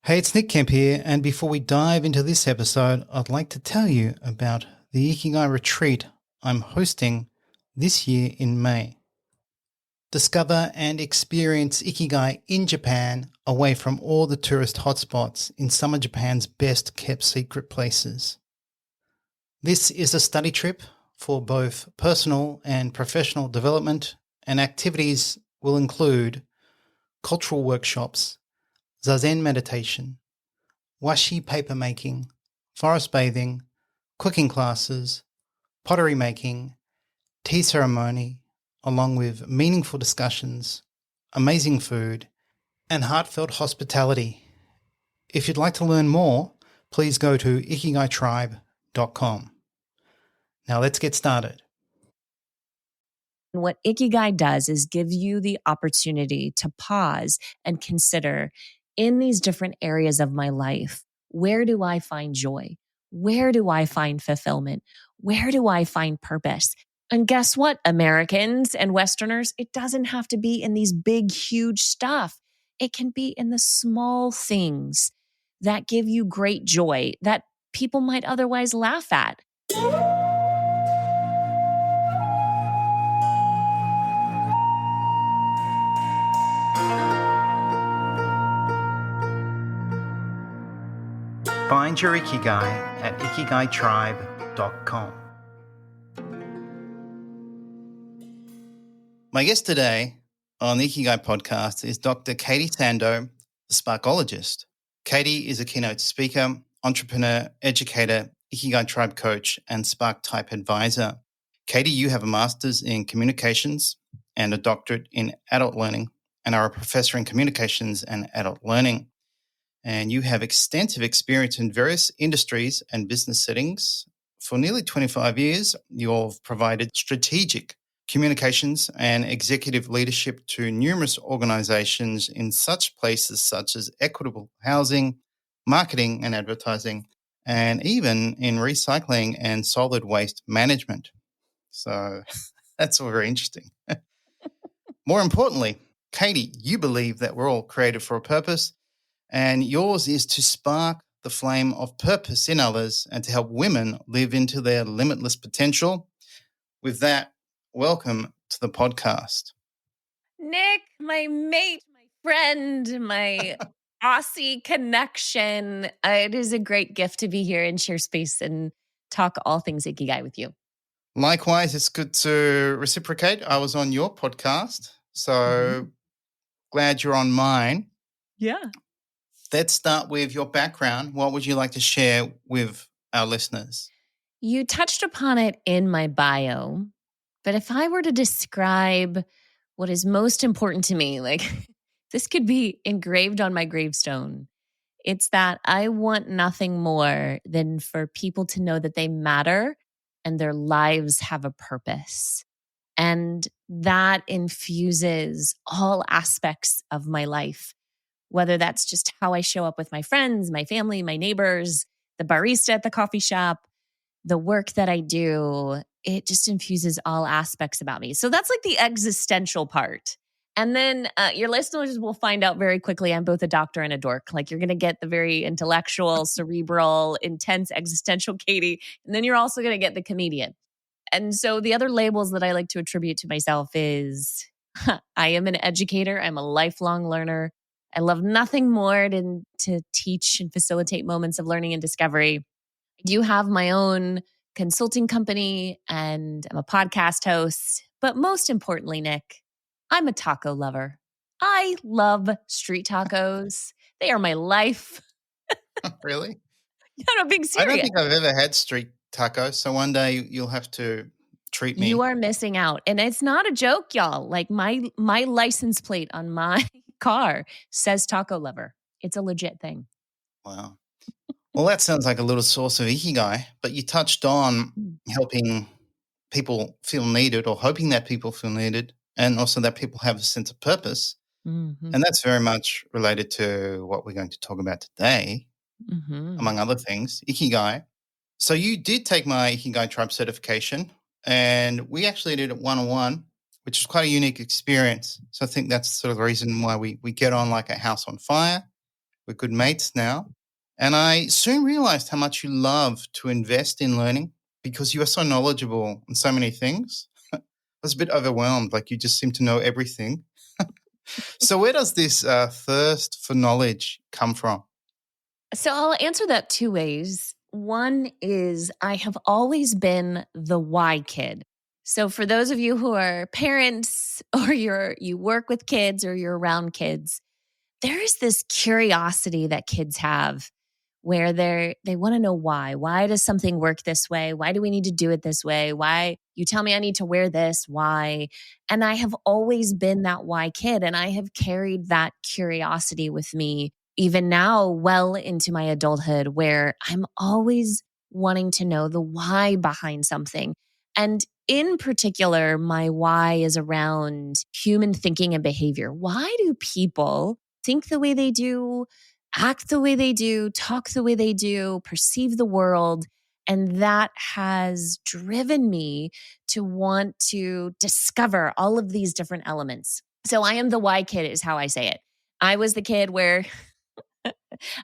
Hey, it's Nick Kemp here, and before we dive into this episode, I'd like to tell you about the Ikigai retreat I'm hosting this year in May. Discover and experience Ikigai in Japan, away from all the tourist hotspots in some of Japan's best kept secret places. This is a study trip for both personal and professional development, and activities will include cultural workshops, zazen meditation, washi paper making, forest bathing, cooking classes, pottery making, tea ceremony, along with meaningful discussions, amazing food, and heartfelt hospitality. If you'd like to learn more, please go to ikigaitribe.com. Now let's get started. What Ikigai does is give you the opportunity to pause and consider, in these different areas of my life, where do I find joy? Where do I find fulfillment? Where do I find purpose? And guess what, Americans and Westerners? It doesn't have to be in these big, huge stuff. It can be in the small things that give you great joy that people might otherwise laugh at. Find your Ikigai at ikigaitribe.com. My guest today on the Ikigai Podcast is Dr. Katie Sandoe, the Sparkologist. Katie is a keynote speaker, entrepreneur, educator, Ikigai Tribe coach, and Spark Type advisor. Katie, you have a master's in communications and a doctorate in adult learning and are a professor in communications and adult learning. And you have extensive experience in various industries and business settings. For nearly 25 years, you've provided strategic communications and executive leadership to numerous organizations in such places such as equitable housing, marketing and advertising, and even in recycling and solid waste management. So that's all very interesting. More importantly, Katie, you believe that we're all created for a purpose, and yours is to spark the flame of purpose in others and to help women live into their limitless potential. With that, welcome to the podcast. Nick, my mate, my friend, my Aussie connection. It is a great gift to be here and share space and talk all things Ikigai with you. Likewise, it's good to reciprocate. I was on your podcast, so glad you're on mine. Yeah. Let's start with your background. What would you like to share with our listeners? You touched upon it in my bio, but if I were to describe what is most important to me, like this could be engraved on my gravestone. It's that I want nothing more than for people to know that they matter and their lives have a purpose. And that infuses all aspects of my life, whether that's just how I show up with my friends, my family, my neighbors, the barista at the coffee shop, the work that I do. It just infuses all aspects about me. So that's like the existential part. And then your listeners will find out very quickly I'm both a doctor and a dork. Like you're going to get the very intellectual, cerebral, intense, existential Katie. And then you're also going to get the comedian. And so the other labels that I like to attribute to myself is I am an educator. I'm a lifelong learner. I love nothing more than to teach and facilitate moments of learning and discovery. I do have my own consulting company and I'm a podcast host. But most importantly, Nick, I'm a taco lover. I love street tacos. They are my life. Really? Yeah, I'm being serious. I don't think I've ever had street tacos, so one day you'll have to treat me. You are missing out. And it's not a joke, y'all. Like my license plate on my car says taco lover. It's a legit thing. Wow. Well, that sounds like a little source of Ikigai, but you touched on helping people feel needed or hoping that people feel needed and also that people have a sense of purpose. Mm-hmm. And that's very much related to what we're going to talk about today, among other things, Ikigai. So you did take my Ikigai Tribe certification and we actually did it one-on-one, which is quite a unique experience. So I think that's sort of the reason why we get on like a house on fire. We're good mates now. And I soon realized how much you love to invest in learning because you are so knowledgeable on so many things. I was a bit overwhelmed, like you just seem to know everything. So where does this thirst for knowledge come from? So I'll answer that two ways. One is I have always been the why kid. So for those of you who are parents or you work with kids or you're around kids, there is this curiosity that kids have where they want to know why. Why does something work this way? Why do we need to do it this way? Why you tell me I need to wear this? Why? And I have always been that why kid, and I have carried that curiosity with me even now well into my adulthood, where I'm always wanting to know the why behind something. And in particular, my why is around human thinking and behavior. Why do people think the way they do, act the way they do, talk the way they do, perceive the world? And that has driven me to want to discover all of these different elements. So I am the why kid, is how I say it. I was the kid where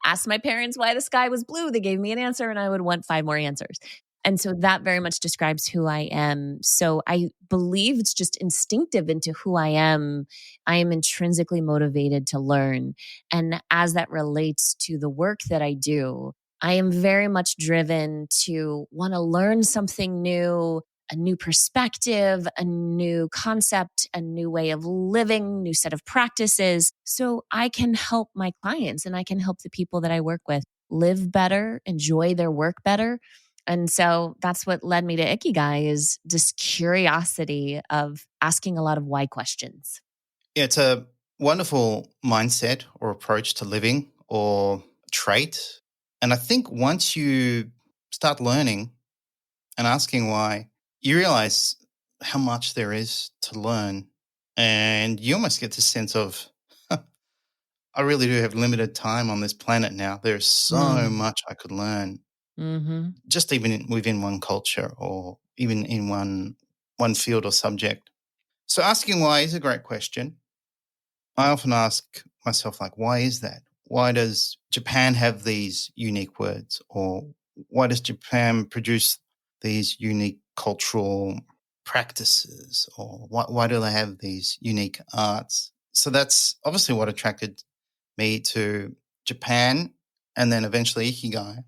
asked my parents why the sky was blue. They gave me an answer and I would want 5 more answers. And so that very much describes who I am. So I believe it's just instinctive into who I am. I am intrinsically motivated to learn. And as that relates to the work that I do, I am very much driven to want to learn something new, a new perspective, a new concept, a new way of living, new set of practices. So I can help my clients and I can help the people that I work with live better, enjoy their work better. And so that's what led me to Ikigai, is this curiosity of asking a lot of why questions. Yeah, it's a wonderful mindset or approach to living or trait. And I think once you start learning and asking why, you realize how much there is to learn. And you almost get this sense of, I really do have limited time on this planet now. There's so much I could learn, just even within one culture or even in one field or subject. So asking why is a great question. I often ask myself, like, why is that? Why does Japan have these unique words? Or why does Japan produce these unique cultural practices? Or why do they have these unique arts? So that's obviously what attracted me to Japan and then eventually Ikigai.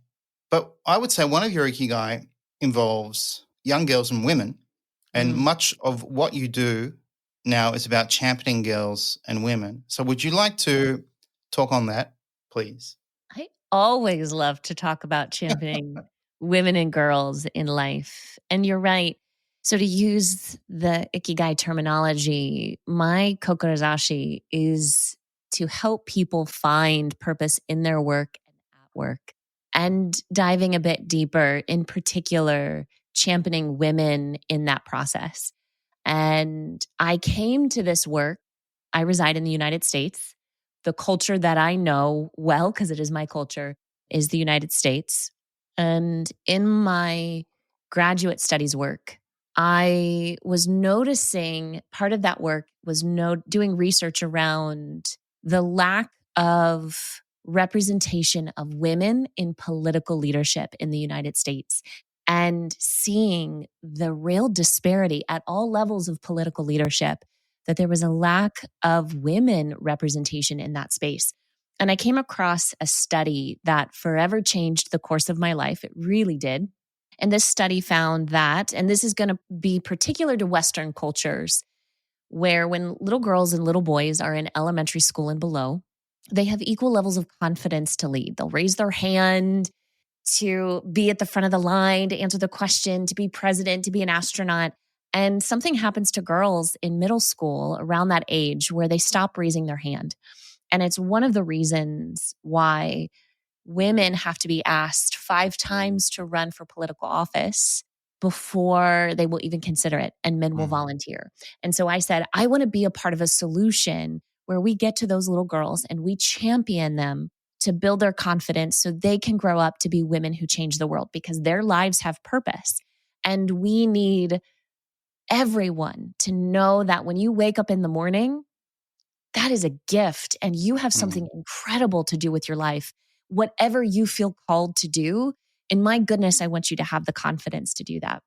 But I would say one of your Ikigai involves young girls and women. And much of what you do now is about championing girls and women. So would you like to talk on that, please? I always love to talk about championing women and girls in life. And you're right. So to use the Ikigai terminology, my kokorozashi is to help people find purpose in their work and at work. And diving a bit deeper, in particular, championing women in that process. And I came to this work. I reside in the United States. The culture that I know well, because it is my culture, is the United States. And in my graduate studies work, I was noticing part of that work was doing research around the lack of representation of women in political leadership in the United States, and seeing the real disparity at all levels of political leadership, that there was a lack of women representation in that space. And I came across a study that forever changed the course of my life. It really did. And this study found that, and this is going to be particular to Western cultures, where when little girls and little boys are in elementary school and below, they have equal levels of confidence to lead. They'll raise their hand to be at the front of the line, to answer the question, to be president, to be an astronaut. And something happens to girls in middle school around that age where they stop raising their hand. And it's one of the reasons why women have to be asked 5 times to run for political office before they will even consider it, and men will volunteer. And so I said, I want to be a part of a solution where we get to those little girls and we champion them to build their confidence so they can grow up to be women who change the world, because their lives have purpose. And we need everyone to know that when you wake up in the morning, that is a gift, and you have something incredible to do with your life. Whatever you feel called to do, and my goodness, I want you to have the confidence to do that.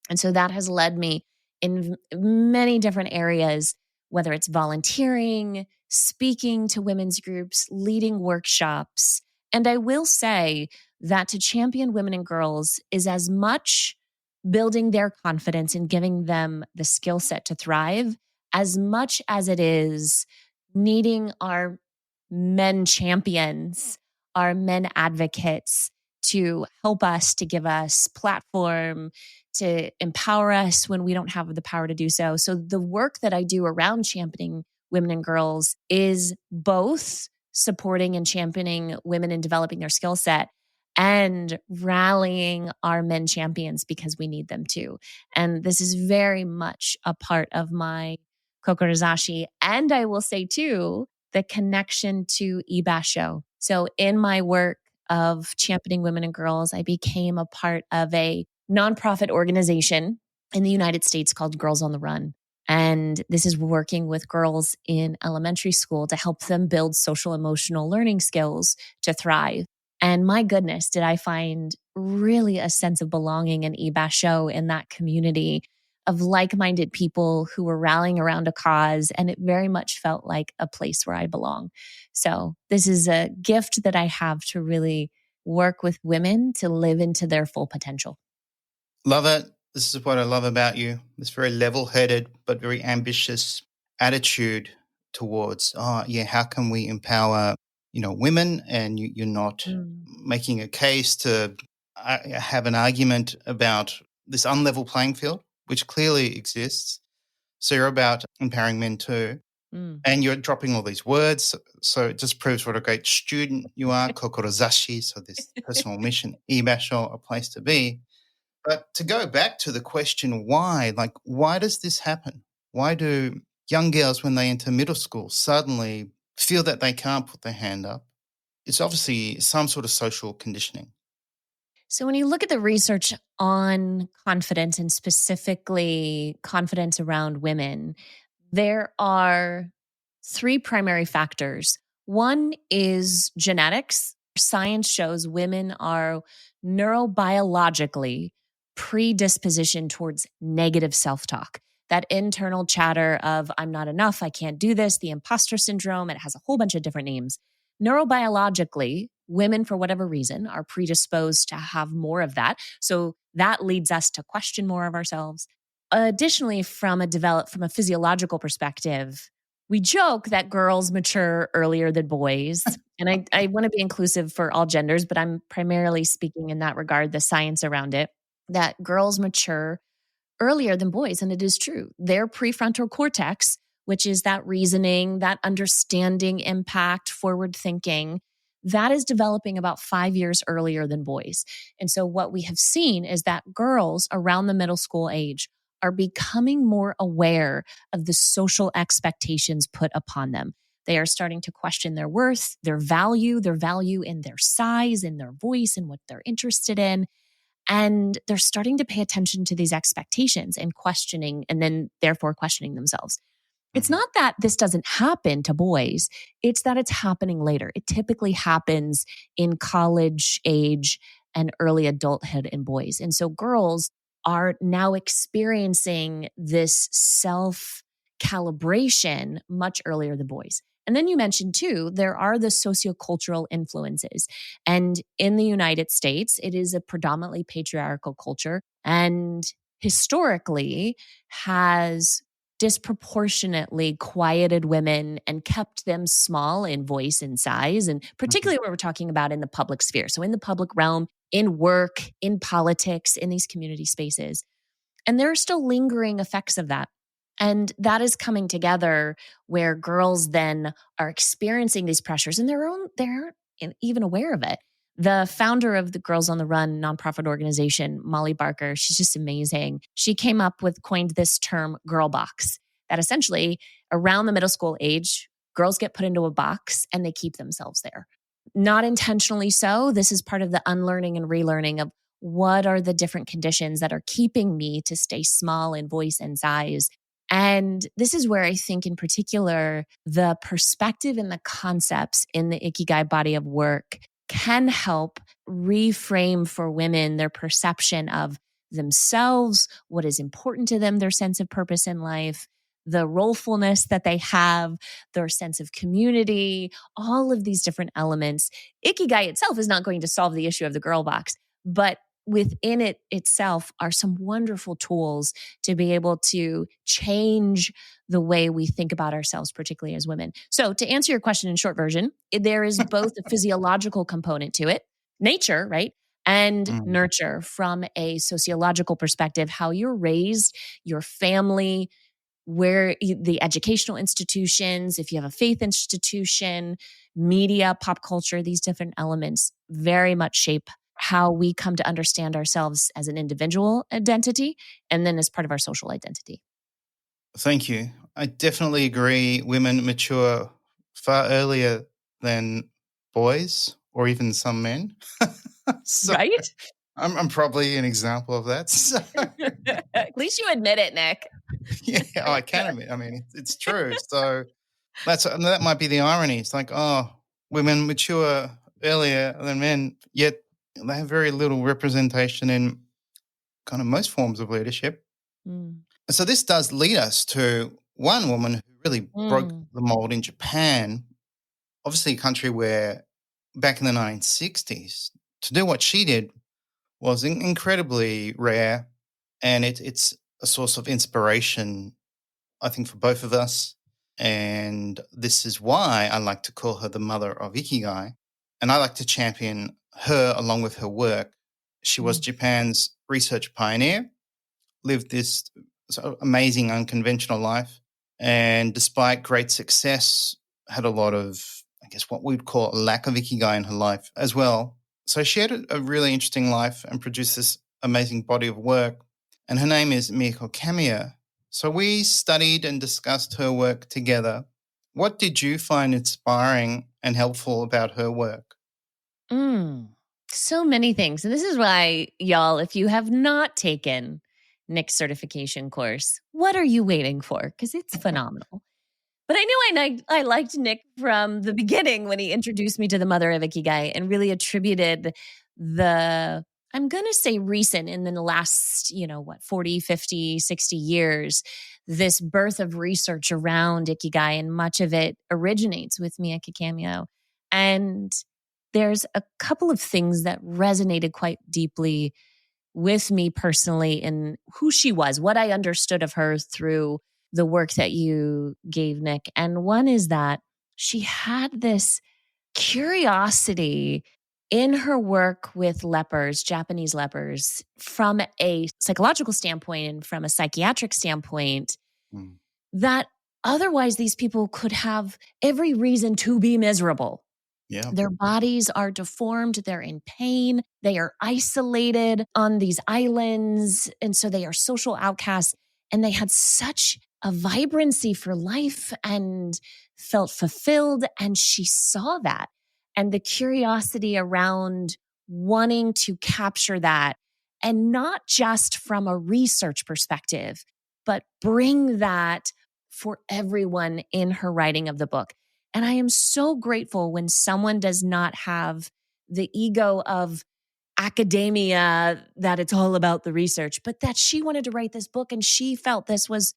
And so that has led me in many different areas, whether it's volunteering, speaking to women's groups, leading workshops. And I will say that to champion women and girls is as much building their confidence and giving them the skill set to thrive, as much as it is needing our men champions, our men advocates to help us, to give us platform, to empower us when we don't have the power to do so. So the work that I do around championing women and girls is both supporting and championing women and developing their skill set and rallying our men champions because we need them too. And this is very much a part of my Kokorozashi. And I will say too, the connection to Ibasho. So in my work of championing women and girls, I became a part of a nonprofit organization in the United States called Girls on the Run. And this is working with girls in elementary school to help them build social emotional learning skills to thrive. And my goodness, did I find really a sense of belonging and Ibasho in that community of like-minded people who were rallying around a cause. And it very much felt like a place where I belong. So this is a gift that I have to really work with women to live into their full potential. Love it. This is what I love about you. This very level-headed but very ambitious attitude towards, how can we empower, women? And you're not making a case to have an argument about this unlevel playing field, which clearly exists. So you're about empowering men too. And you're dropping all these words. So it just proves what a great student you are. Kokorozashi, so this personal mission, Ibasho, a place to be. But to go back to the question why, why does this happen? Why do young girls, when they enter middle school, suddenly feel that they can't put their hand up? It's obviously some sort of social conditioning. So when you look at the research on confidence and specifically confidence around women, there are three primary factors. One is genetics. Science shows women are neurobiologically predispositioned towards negative self-talk. That internal chatter of, I'm not enough, I can't do this, the imposter syndrome, it has a whole bunch of different names. Neurobiologically, women, for whatever reason, are predisposed to have more of that. So that leads us to question more of ourselves. Additionally, from a physiological perspective, we joke that girls mature earlier than boys. And I want to be inclusive for all genders, but I'm primarily speaking in that regard, the science around it, that girls mature earlier than boys. And it is true. Their prefrontal cortex, which is that reasoning, that understanding, impact, forward thinking, that is developing about 5 years earlier than boys. And so what we have seen is that girls around the middle school age are becoming more aware of the social expectations put upon them. They are starting to question their worth, their value in their size, in their voice, and what they're interested in. And they're starting to pay attention to these expectations and questioning, and then therefore questioning themselves. It's not that this doesn't happen to boys. It's that it's happening later. It typically happens in college age and early adulthood in boys. And so girls are now experiencing this self-calibration much earlier than boys. And then you mentioned too, there are the sociocultural influences. And in the United States, it is a predominantly patriarchal culture and historically has disproportionately quieted women and kept them small in voice and size, and particularly what we're talking about in the public sphere. So in the public realm, in work, in politics, in these community spaces. And there are still lingering effects of that. And that is coming together where girls then are experiencing these pressures and they aren't even aware of it. The founder of the Girls on the Run nonprofit organization, Molly Barker, she's just amazing. She coined this term girl box, that essentially around the middle school age, girls get put into a box and they keep themselves there. Not intentionally so. This is part of the unlearning and relearning of what are the different conditions that are keeping me to stay small in voice and size. And this is where I think, in particular, the perspective and the concepts in the Ikigai body of work can help reframe for women their perception of themselves, what is important to them, their sense of purpose in life, the rolepfulness that they have, their sense of community, all of these different elements. Ikigai itself is not going to solve the issue of the girl box, but within it itself are some wonderful tools to be able to change the way we think about ourselves, particularly as women. So to answer your question in short version, there is both a physiological component to it, nature, right? And nurture from a sociological perspective, how you're raised, your family, where the educational institutions, if you have a faith institution, media, pop culture, these different elements very much shape how we come to understand ourselves as an individual identity and then as part of our social identity. Thank you. I definitely agree. Women mature far earlier than boys or even some men. So Right? I'm probably an example of that. So, At least you admit it, Nick. yeah, I can admit. I mean, it's true. So that might be the irony. It's like, oh, women mature earlier than men, yet they have very little representation in kind of most forms of leadership. Mm. So this does lead us to one woman who really broke Mm. the mold in Japan, obviously a country where back in the 1960s, to do what she did was incredibly rare, and it's a source of inspiration, I think, for both of us. And this is why I like to call her the mother of Ikigai, and I like to champion her along with her work. She was Mm. Japan's research pioneer, lived this sort of amazing, unconventional life, and despite great success, had a lot of, I guess, what we'd call a lack of Ikigai in her life as well. So she had a really interesting life and produced this amazing body of work. And her name is Miyako Kamiya. So we studied and discussed her work together. What did you find inspiring and helpful about her work? So many things. And this is why, y'all, if you have not taken Nick's certification course, what are you waiting for? Because it's phenomenal. But I knew I liked Nick from the beginning when he introduced me to the mother of Ikigai and really attributed the, I'm going to say recent, in the last, 40, 50, 60 years, this birth of research around Ikigai, and much of it originates with Miyako Kamiya. And there's a couple of things that resonated quite deeply with me personally in who she was, what I understood of her through the work that you gave, Nick. And one is that she had this curiosity in her work with lepers, Japanese lepers, from a psychological standpoint and from a psychiatric standpoint, that otherwise these people could have every reason to be miserable. Yeah. Their bodies are deformed. They're in pain. They are isolated on these islands. And so they are social outcasts. And they had such a vibrancy for life and felt fulfilled. And she saw that. And the curiosity around wanting to capture that, and not just from a research perspective, but bring that for everyone in her writing of the book. And I am so grateful when someone does not have the ego of academia, that it's all about the research, but that she wanted to write this book and she felt this was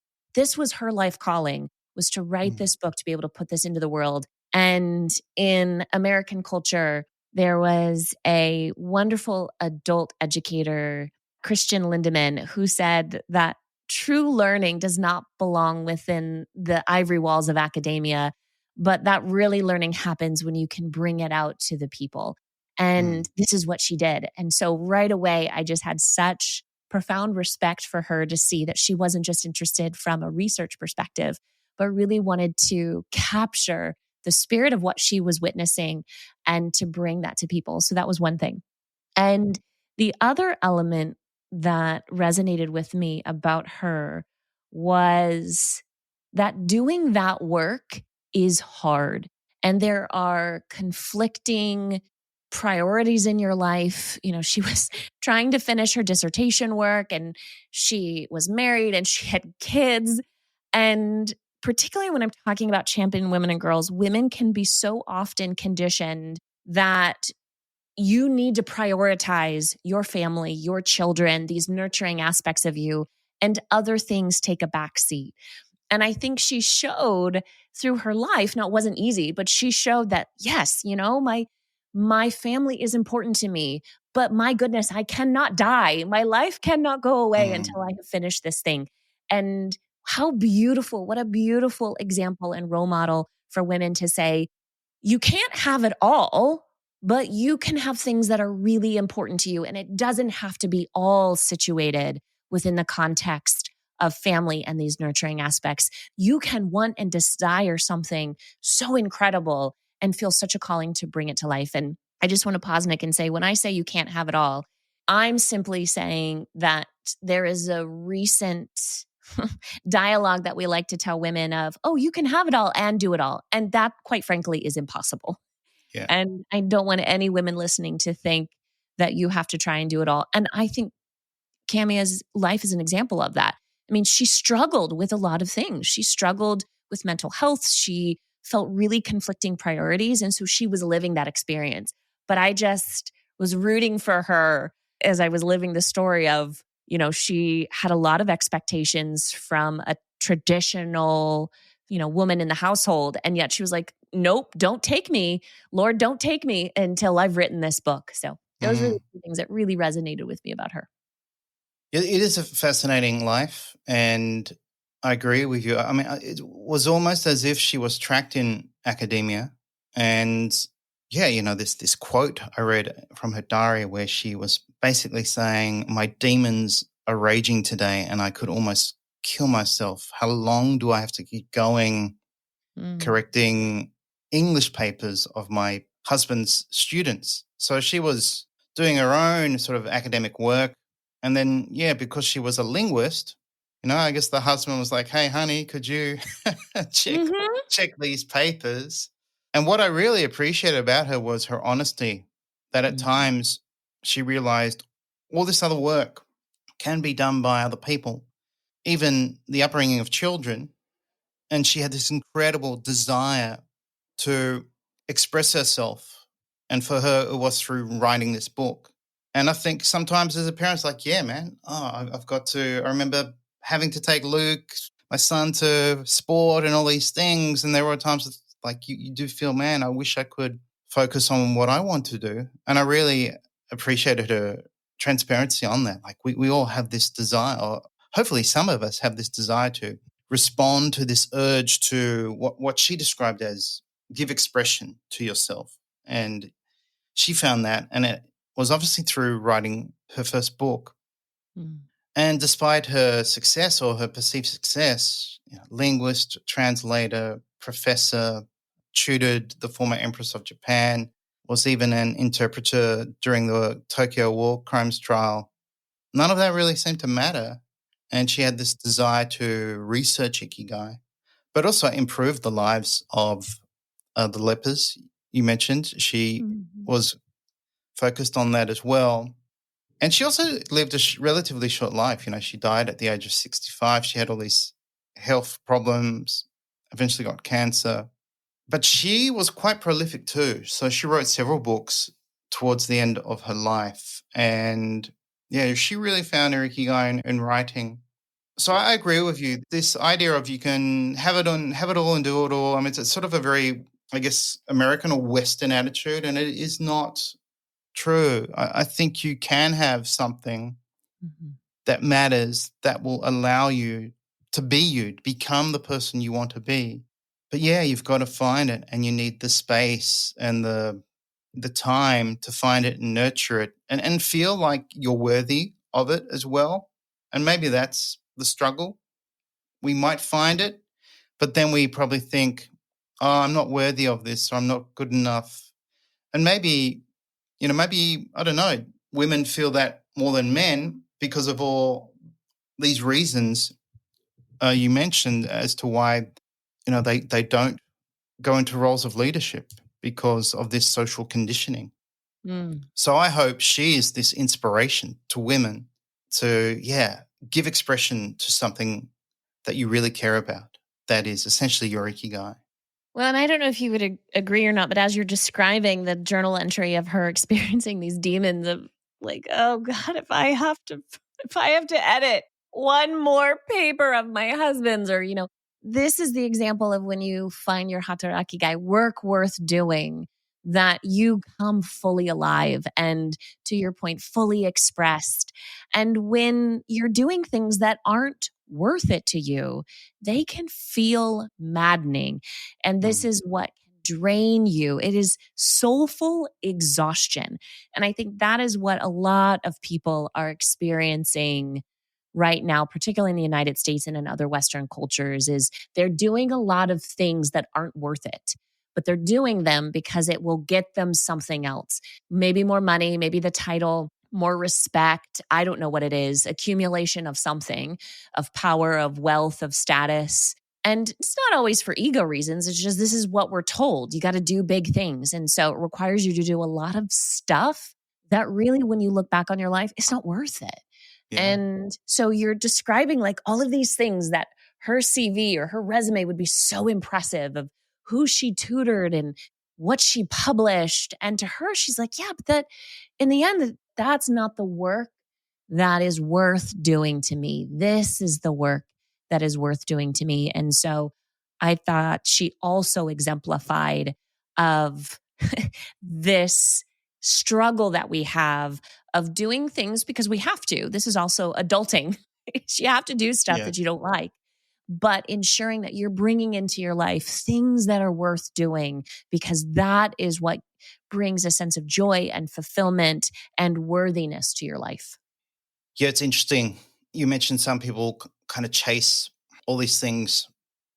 her life calling, was to write this book, to be able to put this into the world. And in American culture, there was a wonderful adult educator, Christian Lindemann, who said that true learning does not belong within the ivory walls of academia, but that really learning happens when you can bring it out to the people. And this is what she did. And so right away, I just had such profound respect for her to see that she wasn't just interested from a research perspective, but really wanted to capture the spirit of what she was witnessing and to bring that to people. So that was one thing. And the other element that resonated with me about her was that doing that work is hard. And there are conflicting priorities in your life. She was trying to finish her dissertation work and she was married and she had kids. And particularly when I'm talking about champion women and girls, women can be so often conditioned that you need to prioritize your family, your children, these nurturing aspects of you, and other things take a back seat. And I think she showed through her life, now it wasn't easy, but she showed that, yes, my family is important to me, but my goodness, I cannot die. My life cannot go away until I have finished this thing. And how beautiful, what a beautiful example and role model for women to say, you can't have it all, but you can have things that are really important to you. And it doesn't have to be all situated within the context of family and these nurturing aspects. You can want and desire something so incredible and feel such a calling to bring it to life. And I just want to pause, Nick, and say, when I say you can't have it all, I'm simply saying that there is a recent dialogue that we like to tell women of, oh, you can have it all and do it all. And that, quite frankly, is impossible. Yeah. And I don't want any women listening to think that you have to try and do it all. And I think Camia's life is an example of that. I mean, she struggled with a lot of things. She struggled with mental health. She felt really conflicting priorities. And so she was living that experience. But I just was rooting for her as I was living the story of, she had a lot of expectations from a traditional, woman in the household. And yet she was like, nope, don't take me. Lord, don't take me until I've written this book. So those were the things that really resonated with me about her. It is a fascinating life, and I agree with you. I mean, it was almost as if she was trapped in academia. And yeah, this quote I read from her diary where she was basically saying, my demons are raging today and I could almost kill myself. How long do I have to keep going correcting English papers of my husband's students? So she was doing her own sort of academic work. And then, because she was a linguist, I guess the husband was like, hey, honey, could you check these papers? And what I really appreciated about her was her honesty, that at times she realized all this other work can be done by other people, even the upbringing of children. And she had this incredible desire to express herself. And for her, it was through writing this book. And I think sometimes as a parent, it's like, yeah, man, I remember having to take Luke, my son, to sport and all these things. And there were times it's like you do feel, man, I wish I could focus on what I want to do. And I really appreciated her transparency on that. Like we all have this desire, or hopefully some of us have this desire to respond to this urge to what she described as give expression to yourself. And she found that, and it was obviously through writing her first book. And despite her success, or her perceived success, linguist, translator, professor, tutored the former Empress of Japan, was even an interpreter during the Tokyo War crimes trial. None of that really seemed to matter. And she had this desire to research Ikigai, but also improve the lives of the lepers you mentioned. She was focused on that as well. And she also lived a relatively short life. She died at the age of 65. She had all these health problems, eventually got cancer. But she was quite prolific too. So she wrote several books towards the end of her life. And she really found her Ikigai in writing. So I agree with you. This idea of you can have it all and do it all. I mean, it's sort of a very, I guess, American or Western attitude, and it is not true. I think you can have something that matters, that will allow you to be you, to become the person you want to be. But you've got to find it, and you need the space and the time to find it and nurture it and feel like you're worthy of it as well. And maybe that's the struggle. We might find it, but then we probably think, oh, I'm not worthy of this, or I'm not good enough. And maybe, I don't know, women feel that more than men because of all these reasons you mentioned as to why, they don't go into roles of leadership because of this social conditioning. So I hope she is this inspiration to women to, give expression to something that you really care about. That is essentially your Ikigai. Well, and I don't know if you would agree or not, but as you're describing the journal entry of her experiencing these demons of like, oh God, if I have to edit one more paper of my husband's, or, this is the example of when you find your Hataraki guy work worth doing, that you come fully alive and, to your point, fully expressed. And when you're doing things that aren't worth it to you, they can feel maddening. And this is what can drain you. It is soulful exhaustion. And I think that is what a lot of people are experiencing right now, particularly in the United States and in other Western cultures, is they're doing a lot of things that aren't worth it, but they're doing them because it will get them something else. Maybe more money, maybe the title, more respect. I don't know what it is, accumulation of something, of power, of wealth, of status. And it's not always for ego reasons. It's just, this is what we're told. You got to do big things. And so it requires you to do a lot of stuff that really, when you look back on your life, it's not worth it. Yeah. And so you're describing like all of these things that her CV or her resume would be so impressive, of who she tutored and what she published. And to her, she's like, yeah, but that in the end, that's not the work that is worth doing to me. This is the work that is worth doing to me. And so I thought she also exemplified of this struggle that we have of doing things because we have to. This is also adulting. You have to do stuff that you don't like, but ensuring that you're bringing into your life things that are worth doing, because that is what brings a sense of joy and fulfillment and worthiness to your life. Yeah, it's interesting. You mentioned some people kind of chase all these things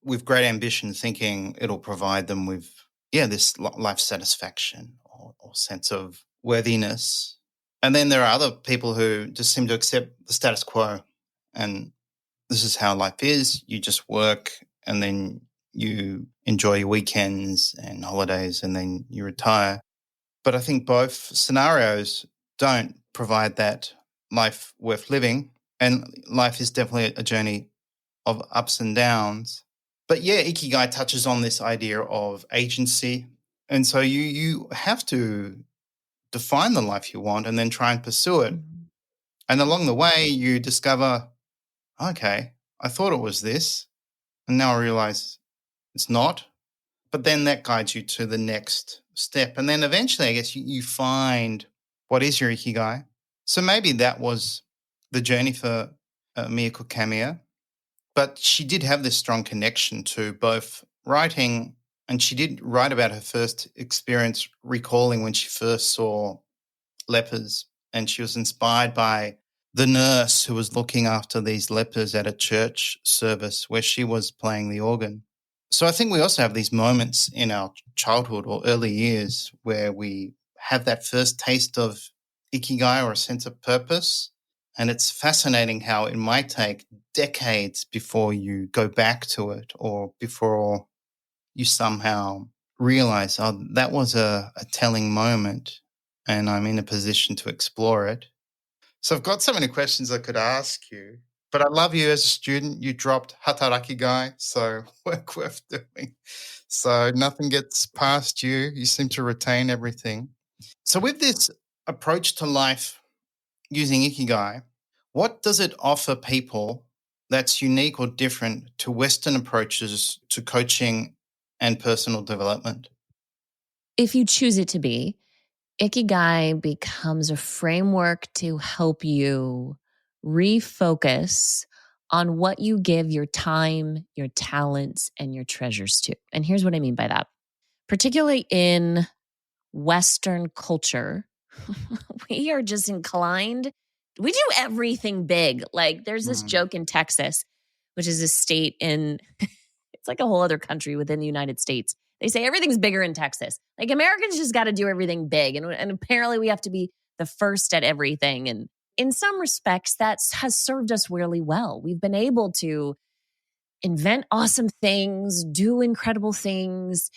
with great ambition, thinking it'll provide them with, this life satisfaction or sense of worthiness. And then there are other people who just seem to accept the status quo, and this is how life is. You just work and then you enjoy your weekends and holidays and then you retire. But I think both scenarios don't provide that life worth living. And life is definitely a journey of ups and downs. But yeah, Ikigai touches on this idea of agency. And so you have to define the life you want and then try and pursue it. Mm-hmm. And along the way, you discover, okay, I thought it was this, and now I realize it's not. But then that guides you to the next step. And then eventually, I guess, you find what is your Ikigai. So maybe that was the journey for Miyako Kamiya. But she did have this strong connection to both writing, and she did write about her first experience, recalling when she first saw lepers. And she was inspired by the nurse who was looking after these lepers at a church service where she was playing the organ. So I think we also have these moments in our childhood or early years where we have that first taste of Ikigai or a sense of purpose. And it's fascinating how it might take decades before you go back to it, or before you somehow realize, oh, that was a telling moment and I'm in a position to explore it. So I've got so many questions I could ask you, but I love you as a student. You dropped Hataraki Guy, so work worth doing. So nothing gets past you. You seem to retain everything. So with this approach to life using Ikigai, what does it offer people that's unique or different to Western approaches to coaching and personal development? If you choose it to be, Ikigai becomes a framework to help you refocus on what you give your time, your talents, and your treasures to. And here's what I mean by that. Particularly in Western culture, we are just inclined. We do everything big. Like there's this joke in Texas, which is a state in, it's like a whole other country within the United States. They say everything's bigger in Texas. Like Americans just got to do everything big. And apparently we have to be the first at everything. And in some respects, that has served us really well. We've been able to invent awesome things, do incredible things,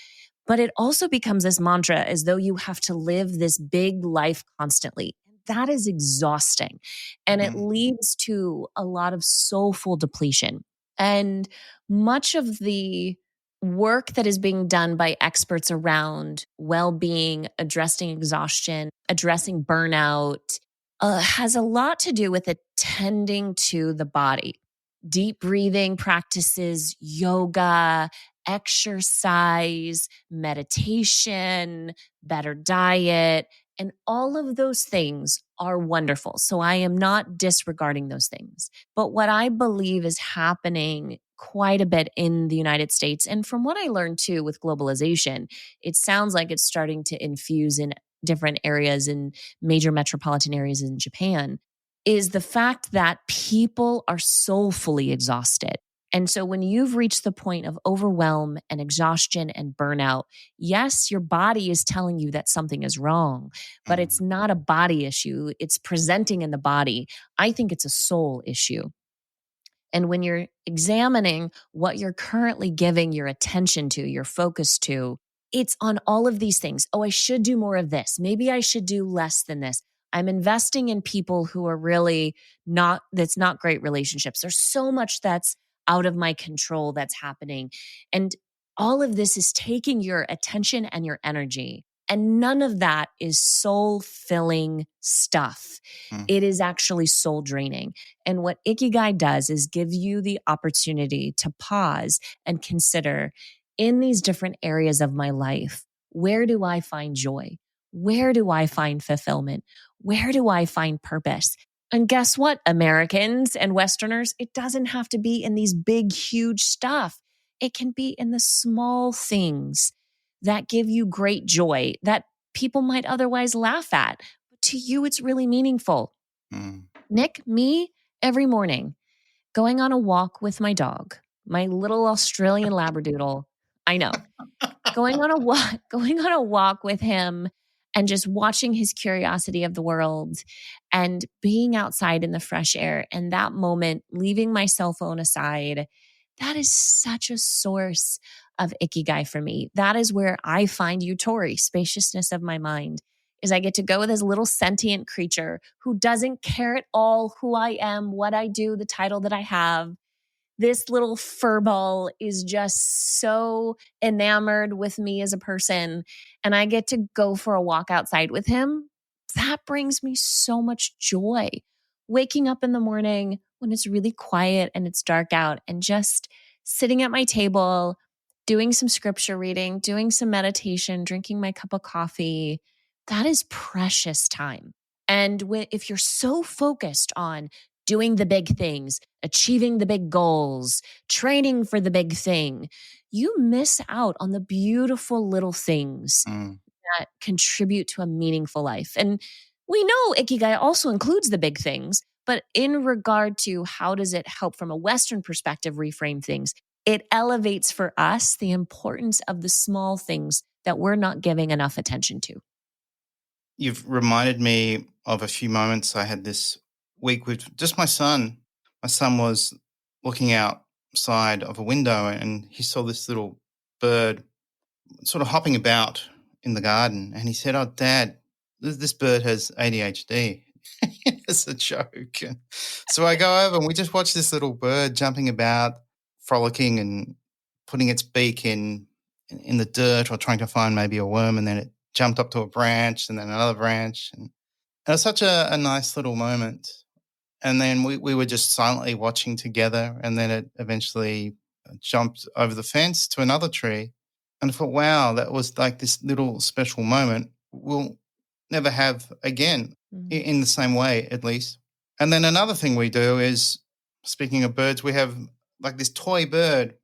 but it also becomes this mantra as though you have to live this big life constantly. That is exhausting. And it leads to a lot of soulful depletion. And much of the work that is being done by experts around well-being, addressing exhaustion, addressing burnout, has a lot to do with attending to the body. Deep breathing practices, yoga, exercise, meditation, better diet, and all of those things are wonderful. So I am not disregarding those things. But what I believe is happening quite a bit in the United States, and from what I learned too with globalization, it sounds like it's starting to infuse in different areas in major metropolitan areas in Japan, is the fact that people are soulfully exhausted. And so when you've reached the point of overwhelm and exhaustion and burnout, yes, your body is telling you that something is wrong, but it's not a body issue. It's presenting in the body. I think it's a soul issue. And when you're examining what you're currently giving your attention to, your focus to, it's on all of these things. Oh, I should do more of this. Maybe I should do less than this. I'm investing in people who are really that's not great relationships. There's so much that's out of my control that's happening. And all of this is taking your attention and your energy. And none of that is soul filling stuff. It is actually soul draining. And what Ikigai does is give you the opportunity to pause and consider, in these different areas of my life, where do I find joy? Where do I find fulfillment? Where do I find purpose? And guess what, Americans and Westerners? It doesn't have to be in these big, huge stuff. It can be in the small things that give you great joy that people might otherwise laugh at. But to you, it's really meaningful. Nick, me, every morning, going on a walk with my dog, my little Australian Labradoodle. I know. Going on a walk with him and just watching his curiosity of the world and being outside in the fresh air, and that moment, leaving my cell phone aside, that is such a source of Ikigai for me. That is where I find Yutori, spaciousness of my mind, is I get to go with this little sentient creature who doesn't care at all who I am, what I do, the title that I have. This little furball is just so enamored with me as a person, and I get to go for a walk outside with him. That brings me so much joy. Waking up in the morning when it's really quiet and it's dark out and just sitting at my table, doing some scripture reading, doing some meditation, drinking my cup of coffee, that is precious time. And if you're so focused on doing the big things, achieving the big goals, training for the big thing, you miss out on the beautiful little things that contribute to a meaningful life. And we know Ikigai also includes the big things, but in regard to how does it help from a Western perspective reframe things, it elevates for us the importance of the small things that we're not giving enough attention to. You've reminded me of a few moments I had this week with just my son. My son was looking outside of a window and he saw this little bird sort of hopping about in the garden. And he said, "Oh, Dad, this bird has ADHD." It's a joke. And so I go over and we just watch this little bird jumping about, frolicking and putting its beak in the dirt or trying to find maybe a worm, and then it jumped up to a branch and then another branch. And it was such a nice little moment. And then we were just silently watching together, and then it eventually jumped over the fence to another tree. And I thought, wow, that was like this little special moment we'll never have again in the same way, at least. And then another thing we do is, speaking of birds, we have like this toy bird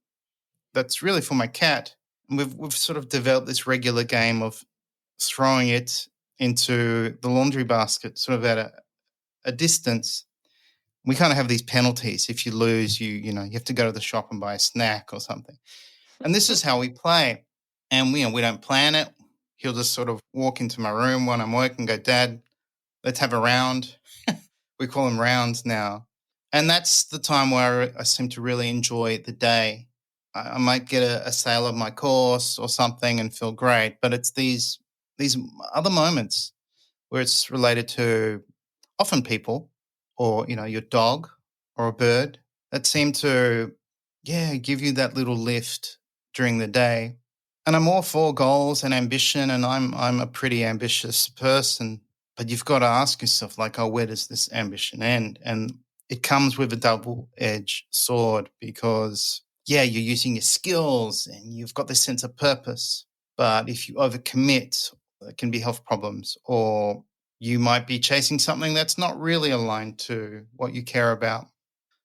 that's really for my cat. And we've sort of developed this regular game of throwing it into the laundry basket, sort of at a distance. We kind of have these penalties. If you lose, you have to go to the shop and buy a snack or something. And this is how we play. And we don't plan it. He'll just sort of walk into my room when I'm working and go, "Dad, let's have a round." We call them rounds now. And that's the time where I seem to really enjoy the day. I might get a sale of my course or something and feel great, but it's these other moments where it's related to often people or, your dog or a bird that seem to give you that little lift during the day. And I'm all for goals and ambition, and I'm a pretty ambitious person. But you've got to ask yourself, like, oh, where does this ambition end? And it comes with a double-edged sword because, you're using your skills and you've got this sense of purpose. But if you overcommit, it can be health problems, or you might be chasing something that's not really aligned to what you care about.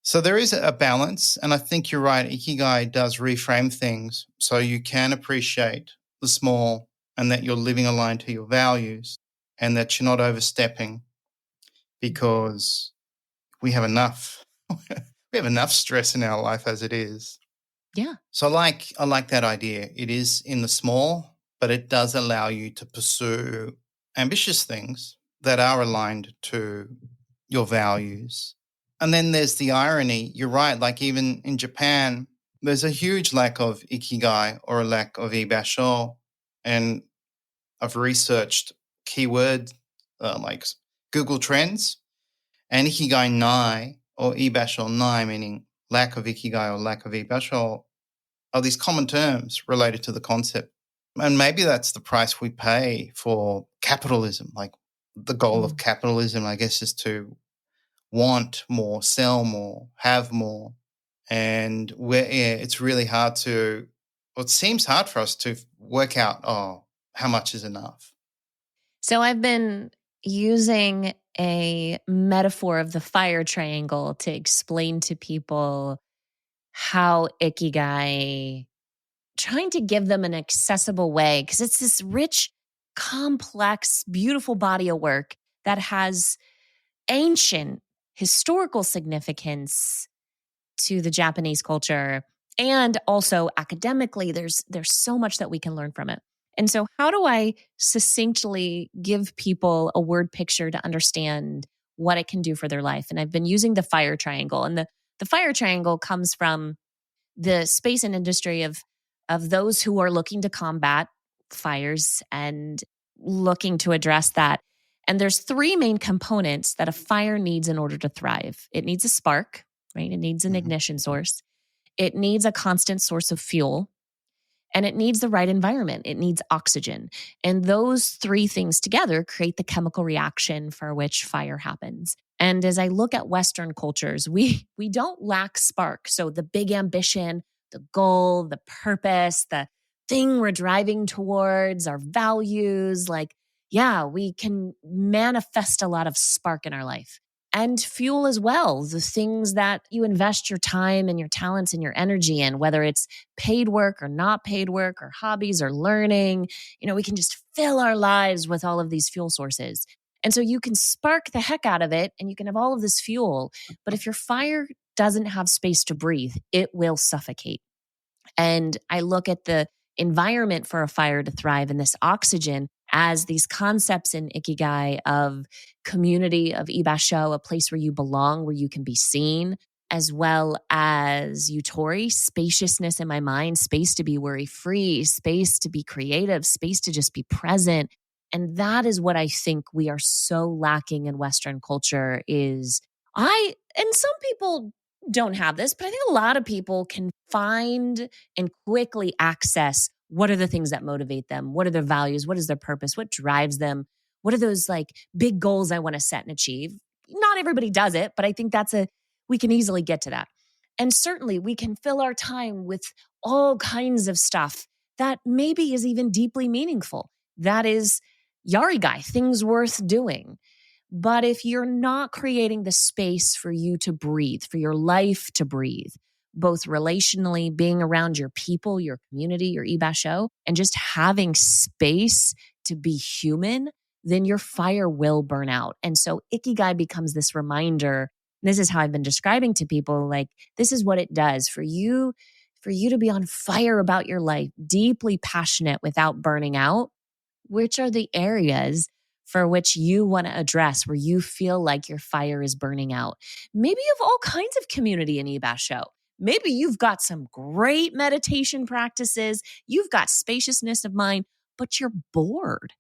So there is a balance, and I think you're right. Ikigai does reframe things so you can appreciate the small and that you're living aligned to your values and that you're not overstepping because we have enough. We have enough stress in our life as it is. Yeah. So I like that idea. It is in the small, but it does allow you to pursue ambitious things that are aligned to your values. And then there's the irony. You're right. Like even in Japan, there's a huge lack of ikigai or a lack of ibasho. And I've researched keywords like Google Trends, and ikigai nai or ibasho nai, meaning lack of ikigai or lack of ibasho, are these common terms related to the concept. And maybe that's the price we pay for capitalism. Like the goal of capitalism, I guess, is to want more, sell more, have more. And it's really hard it seems hard for us to work out, how much is enough? So I've been using a metaphor of the fire triangle to explain to people how Ikigai, trying to give them an accessible way, because it's this rich, complex, beautiful body of work that has ancient historical significance to the Japanese culture. And also academically, there's so much that we can learn from it. And so how do I succinctly give people a word picture to understand what it can do for their life? And I've been using the fire triangle. And the fire triangle comes from the space and industry of those who are looking to combat fires and looking to address that. And there's three main components that a fire needs in order to thrive. It needs a spark, right? It needs an ignition source. It needs a constant source of fuel, and it needs the right environment. It needs oxygen. And those three things together create the chemical reaction for which fire happens. And as I look at Western cultures, we don't lack spark. So the big ambition, the goal, the purpose, the thing we're driving towards, our values, we can manifest a lot of spark in our life. And fuel as well, the things that you invest your time and your talents and your energy in, whether it's paid work or not paid work or hobbies or learning. We can just fill our lives with all of these fuel sources. And so you can spark the heck out of it and you can have all of this fuel. But if your fire doesn't have space to breathe, it will suffocate. And I look at the environment for a fire to thrive and this oxygen as these concepts in Ikigai of community, of ibasho, a place where you belong, where you can be seen, as well as yutori, spaciousness in my mind, space to be worry-free, space to be creative, space to just be present. And that is what I think we are so lacking in Western culture and some people don't have this, but I think a lot of people can find and quickly access what are the things that motivate them? What are their values? What is their purpose? What drives them? What are those big goals I want to set and achieve? Not everybody does it, but I think we can easily get to that. And certainly we can fill our time with all kinds of stuff that maybe is even deeply meaningful. That is yarigai, things worth doing. But if you're not creating the space for you to breathe, for your life to breathe, both relationally, being around your people, your community, your ibasho, and just having space to be human, then your fire will burn out. And so Ikigai becomes this reminder. This is how I've been describing to people, this is what it does for you to be on fire about your life, deeply passionate without burning out. Which are the areas for which you want to address, where you feel like your fire is burning out? Maybe you have all kinds of community in ibasho. Maybe you've got some great meditation practices. You've got spaciousness of mind, but you're bored,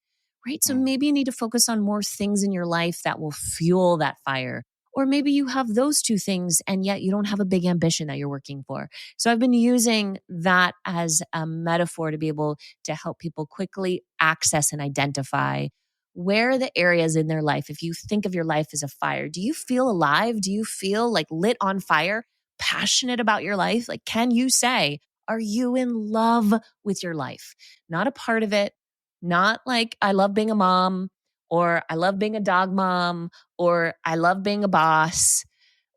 right? So maybe you need to focus on more things in your life that will fuel that fire. Or maybe you have those two things and yet you don't have a big ambition that you're working for. So I've been using that as a metaphor to be able to help people quickly access and identify where are the areas in their life. If you think of your life as a fire, do you feel alive? Do you feel like lit on fire, passionate about your life? Like, can you say, are you in love with your life? Not a part of it, not like I love being a mom, or I love being a dog mom, or I love being a boss,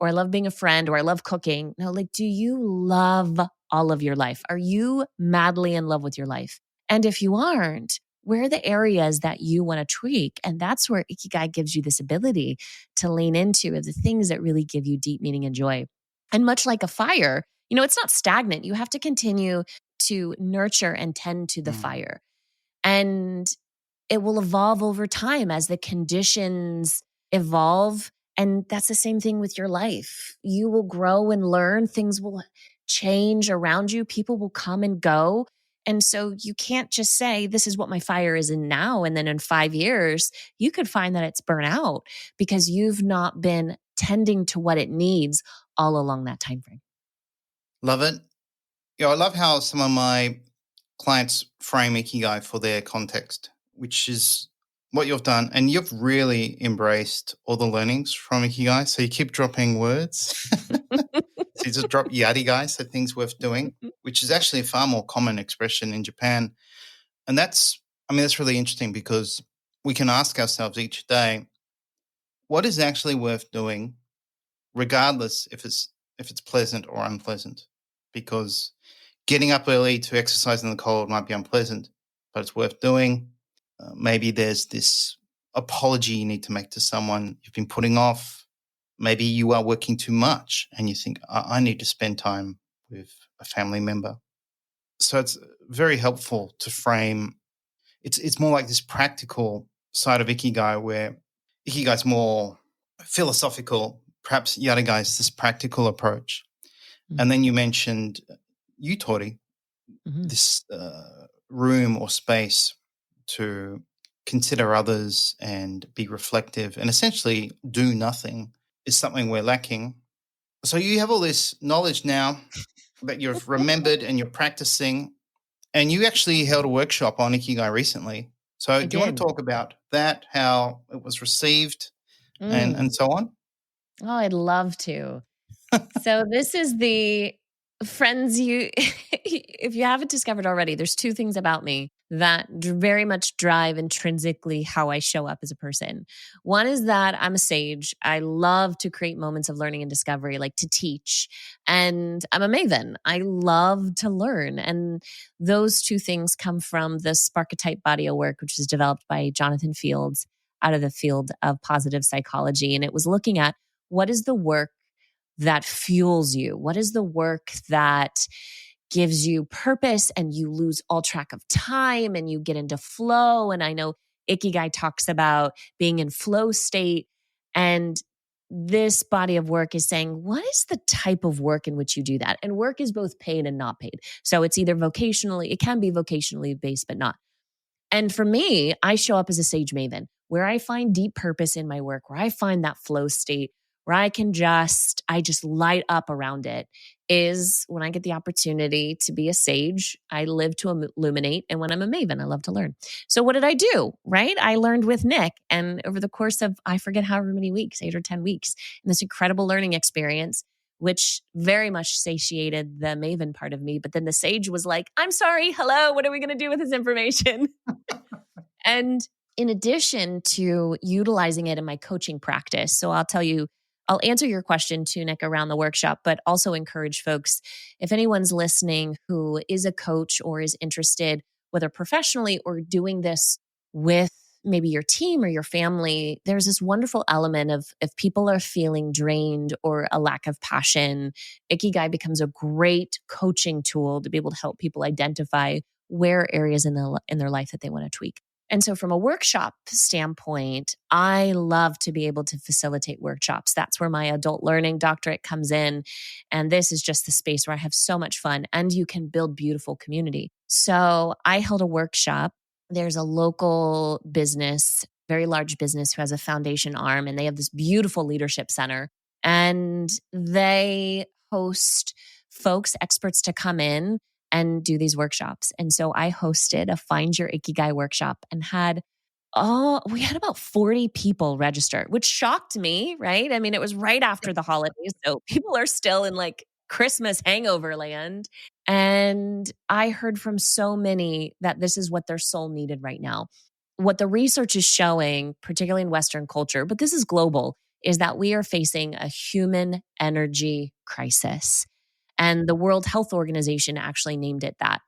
or I love being a friend, or I love cooking. No, like, do you love all of your life? Are you madly in love with your life? And if you aren't, where are the areas that you want to tweak? And that's where Ikigai gives you this ability to lean into the things that really give you deep meaning and joy. And much like a fire, it's not stagnant. You have to continue to nurture and tend to the fire. And it will evolve over time as the conditions evolve. And that's the same thing with your life. You will grow and learn. Things will change around you. People will come and go. And so you can't just say, this is what my fire is in now. And then in 5 years, you could find that it's burnt out because you've not been tending to what it needs all along that time frame. Love it. I love how some of my clients frame Ikigai for their context, which is what you've done. And you've really embraced all the learnings from Ikigai. So you keep dropping words. So you just drop yadigai, so things worth doing, which is actually a far more common expression in Japan. And that's really interesting because we can ask ourselves each day, what is actually worth doing, regardless if it's pleasant or unpleasant? Because getting up early to exercise in the cold might be unpleasant, but it's worth doing. Maybe there's this apology you need to make to someone you've been putting off. Maybe you are working too much and you think, I need to spend time with a family member. So it's very helpful to frame. It's more like this practical side of Ikigai, where Ikigai is more philosophical. Perhaps Yarigai is this practical approach. And then you mentioned Yutori, this room or space to consider others and be reflective and essentially do nothing is something we're lacking. So you have all this knowledge now that you've remembered and you're practicing, and you actually held a workshop on Ikigai recently. So do you want to talk about that, how it was received and so on? Oh, I'd love to. So this is the friends if you haven't discovered already, there's two things about me that very much drive intrinsically how I show up as a person. One is that I'm a sage. I love to create moments of learning and discovery, like to teach. And I'm a maven. I love to learn. And those two things come from the Sparketype body of work, which is developed by Jonathan Fields out of the field of positive psychology. And it was looking at what is the work that fuels you? What is the work that gives you purpose and you lose all track of time and you get into flow? And I know Ikigai talks about being in flow state. And this body of work is saying, what is the type of work in which you do that? And work is both paid and not paid. So it's either it can be vocationally based, but not. And for me, I show up as a sage maven where I find deep purpose in my work, where I find that flow state, where I just light up around it, is when I get the opportunity to be a sage. I live to illuminate. And when I'm a maven, I love to learn. So what did I do? Right? I learned with Nick. And over the course of, I forget however many weeks, 8 or 10 weeks, in this incredible learning experience, which very much satiated the maven part of me. But then the sage was like, I'm sorry, hello, what are we going to do with this information? And in addition to utilizing it in my coaching practice, so I'll answer your question too, Nick, around the workshop, but also encourage folks, if anyone's listening who is a coach or is interested, whether professionally or doing this with maybe your team or your family, there's this wonderful element of if people are feeling drained or a lack of passion, Ikigai becomes a great coaching tool to be able to help people identify where areas in their life that they want to tweak. And so from a workshop standpoint, I love to be able to facilitate workshops. That's where my adult learning doctorate comes in. And this is just the space where I have so much fun and you can build beautiful community. So I held a workshop. There's a local business very large business who has a foundation arm, and they have this beautiful leadership center. And they host folks, experts to come in and do these workshops. And so I hosted a Find Your Ikigai workshop and we had about 40 people register, which shocked me, right? I mean, it was right after the holidays. So people are still in like Christmas hangover land. And I heard from so many that this is what their soul needed right now. What the research is showing, particularly in Western culture, but this is global, is that we are facing a human energy crisis. And the World Health Organization actually named it that.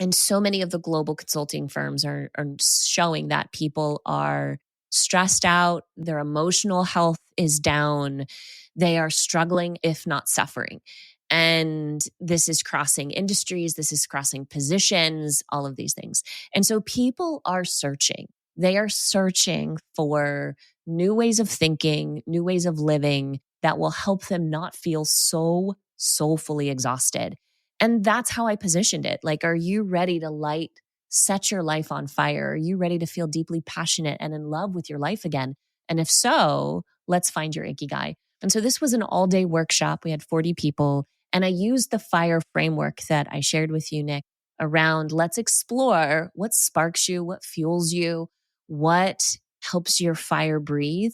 And so many of the global consulting firms are showing that people are stressed out, their emotional health is down, they are struggling, if not suffering. And this is crossing industries, this is crossing positions, all of these things. And so people are searching. They are searching for new ways of thinking, new ways of living that will help them not feel so soulfully exhausted. And that's how I positioned it. Like, are you ready to set your life on fire? Are you ready to feel deeply passionate and in love with your life again? And if so, let's find your Ikigai. And so this was an all-day workshop. We had 40 people. And I used the FIRE framework that I shared with you, Nick, around let's explore what sparks you, what fuels you, what helps your fire breathe,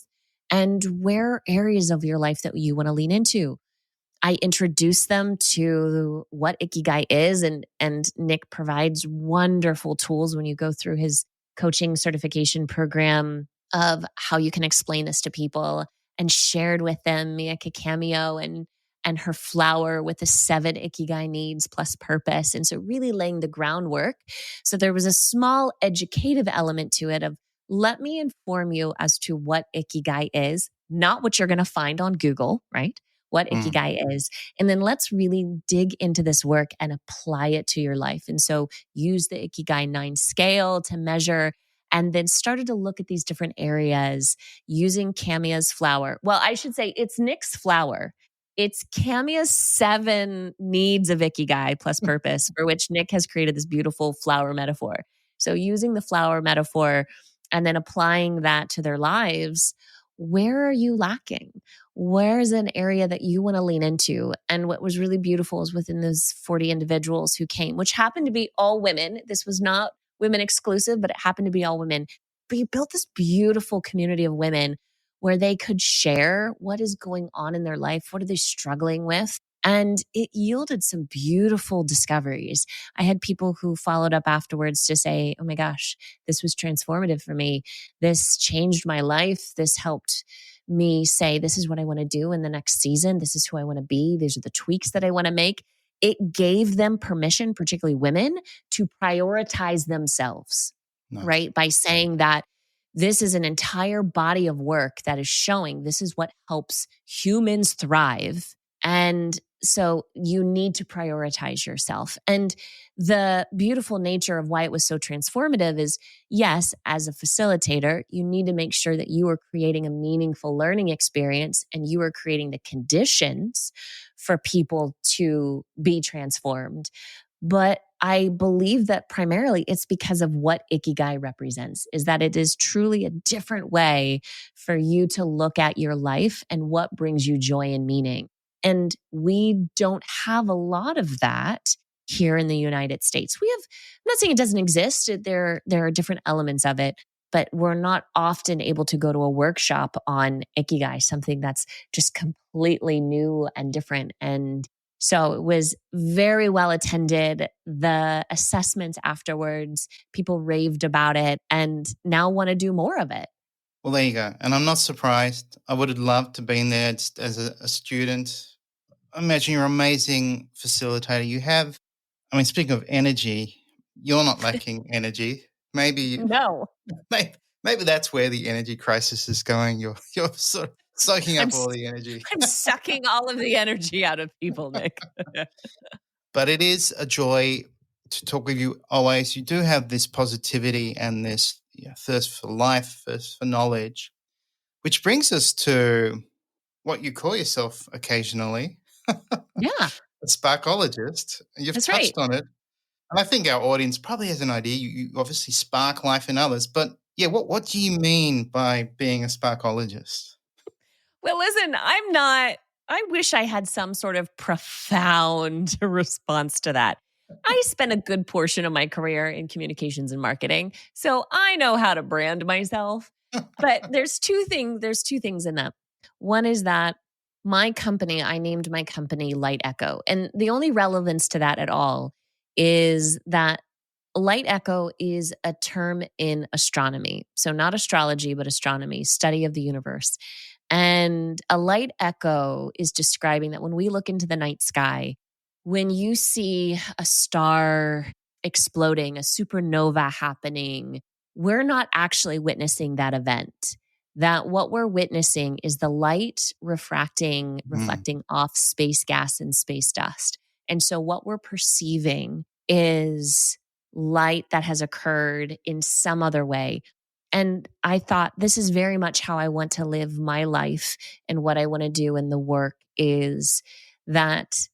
and where are areas of your life that you want to lean into. I introduced them to what Ikigai is, and Nick provides wonderful tools when you go through his coaching certification program of how you can explain this to people, and shared with them Miyake Cameo and her flower with the 7 Ikigai needs plus purpose. And so really laying the groundwork. So there was a small educative element to it of let me inform you as to what Ikigai is, not what you're going to find on Google, right? What Ikigai is. And then let's really dig into this work and apply it to your life. And so use the Ikigai 9 scale to measure, and then started to look at these different areas using Camia's flower. Well, I should say it's Nick's flower. It's Camia's 7 needs of Ikigai plus purpose, for which Nick has created this beautiful flower metaphor. So using the flower metaphor and then applying that to their lives, where are you lacking? Where is an area that you want to lean into? And what was really beautiful is within those 40 individuals who came, which happened to be all women. This was not women exclusive, but it happened to be all women. But you built this beautiful community of women where they could share what is going on in their life. What are they struggling with? And it yielded some beautiful discoveries. I had people who followed up afterwards to say, oh my gosh, this was transformative for me. This changed my life. This helped me say, this is what I want to do in the next season. This is who I want to be. These are the tweaks that I want to make. It gave them permission, particularly women, to prioritize themselves, right? By saying that this is an entire body of work that is showing this is what helps humans thrive. And so you need to prioritize yourself. And the beautiful nature of why it was so transformative is, yes, as a facilitator, you need to make sure that you are creating a meaningful learning experience and you are creating the conditions for people to be transformed. But I believe that primarily it's because of what Ikigai represents, is that it is truly a different way for you to look at your life and what brings you joy and meaning. And we don't have a lot of that here in the United States. I'm not saying it doesn't exist. There are different elements of it, but we're not often able to go to a workshop on Ikigai, something that's just completely new and different. And so it was very well attended. The assessments afterwards, people raved about it and now want to do more of it. Well, there you go. And I'm not surprised. I would have loved to have been there just as a student. Imagine you're an amazing facilitator. Speaking of energy, you're not lacking energy. No. Maybe that's where the energy crisis is going. You're sort of soaking up all the energy. I'm sucking all of the energy out of people, Nick. But it is a joy to talk with you always. You do have this positivity and this thirst for life, thirst for knowledge, which brings us to what you call yourself occasionally. Yeah. A sparkologist. You've That's touched right. on it. And I think our audience probably has an idea. You obviously spark life in others, but Yeah, what do you mean by being a sparkologist? Well, listen, I wish I had some sort of profound response to that. I spent a good portion of my career in communications and marketing, so I know how to brand myself. But there's two things in that. One is that my company, I named my company Light Echo. And the only relevance to that at all is that light echo is a term in astronomy. So not astrology, but astronomy, study of the universe. And a light echo is describing that when we look into the night sky, when you see a star exploding, a supernova happening, we're not actually witnessing that event. That what we're witnessing is the light Mm, reflecting off space gas and space dust. And so what we're perceiving is light that has occurred in some other way. And I thought this is very much how I want to live my life, and what I want to do in the work is that